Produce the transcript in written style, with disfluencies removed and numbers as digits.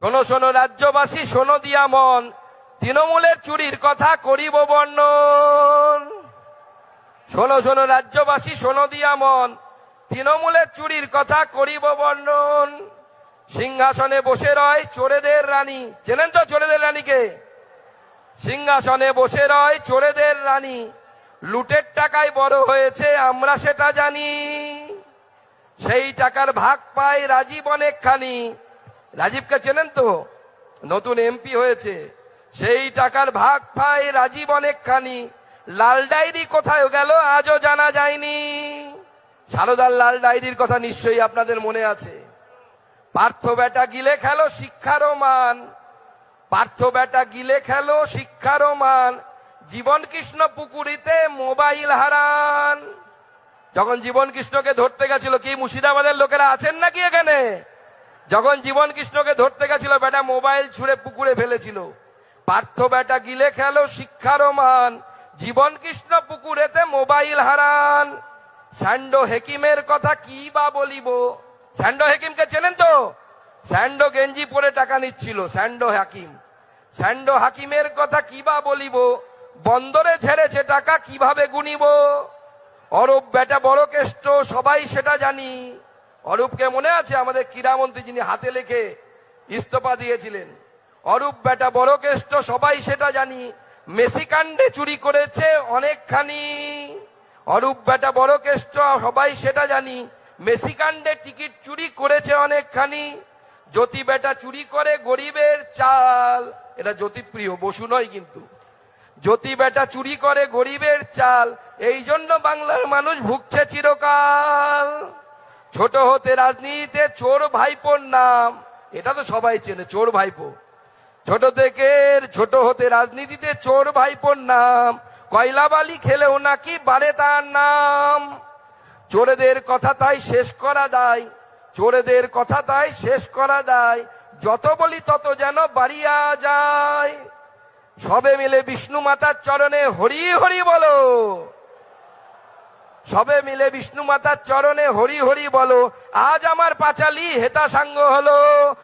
শোনো শোনো রাজ্যবাসী, শোনো দিয়া মন, তৃণমূলের চুরির কথা করিব বর্ণন। শোনো শোনো রাজ্যবাসী, শোনো দিয়া মন, তৃণমূলের চুরির কথা করিব বর্ণন। সিংহাসনে বসে রয় চোরেদের রানী, চেনেন তো চোরেদের রানীকে? সিংহাসনে বসে রয় চোরেদের রানী, লুটের টাকায় বড় হয়েছে আমরা সেটা জানি। সেই টাকার ভাগ পায় রাজীব অনেকখানি। রাজীবকে চেনেন তো? নতুন এমপি হয়েছে। সেই টাকার ভাগ পায় রাজীব অনেকখানি। লাল ডায়েরি কোথায় গেল আজও জানা যায়নি। সারদার লাল ডায়েরির কথা নিশ্চয়ই আপনাদের মনে আছে। পার্থ বেটা গিলে খেলো শিক্ষারও মান, পার্থ বেটা গিলে খেলো শিক্ষারও মান, জীবন কৃষ্ণ পুকুরিতে মোবাইল হারান। যখন জীবন কৃষ্ণকে ধরতে গেছিল, কি মুর্শিদাবাদের লোকেরা আছেন নাকি এখানে? যখন জীবন কৃষ্ণকে ধরতে গেছিল, বেটা মোবাইল ছুঁড়ে পুকুরে ফেলেছিল। পার্থ বেটা গিলে খেলো শিক্ষারও মান, জীবন কৃষ্ণ পুকুরেতে মোবাইল হারান। স্যান্ডো হেকিমের কথা কি বা বলিব। স্যান্ডো হেকিমকে চেনেন তো? স্যান্ডো গেঞ্জি পরে টাকা নিচ্ছিল, স্যান্ডো হাকিম। স্যান্ডো হাকিমের কথা কি বা বলিব, বন্দরে ঝেড়েছে টাকা কিভাবে গুনিব। অরূপ বেটা বড় কেষ্ট সবাই সেটা জানি। অরূপকে মনে আছে? আমাদের ক্রীড়ামন্ত্রী, যিনি হাতে লেখে ইস্তফা দিয়েছিলেন। অরূপ বেটা বড় কেষ্ট সবাই সেটা জানি, মেসি কাণ্ডে চুরি করেছে অনেকখানি। অরূপ বেটা বড় কেষ্ট সবাই সেটা জানি, মেসি কাণ্ডে টিকিট চুরি করেছে অনেকখানি। জ্যোতি বেটা চুরি করে গরিবের চাল, এটা জ্যোতিপ্রিয়, বসু নয় কিন্তু। জ্যোতি বেটা চুরি করে গরিবের চাল, এই জন্য বাংলার মানুষ ভুগছে চিরকাল। ছোট হতে রাজনীতিতে চোর ভাইপোর নাম, এটা তো সবাই চেনে, চোর ভাইপো। ছোট হতে রাজনীতিতে চোর ভাইপোর নাম, কয়লা বালি খেলেও নাকি বাড়ে তার নাম। চোরেদের কথা তাই শেষ করা দায়, চোরেদের কথা তাই শেষ করা দায়, যত বলি তত যেন বাড়িয়া যায়। সবে মিলে বিষ্ণু মাতার চরণে হরি হরি বলো, সবে মিলে বিষ্ণু মাতার চরণে হরি হরি বলো, আজ আমার পাঁচালী হেতা সাঙ্গ হলো।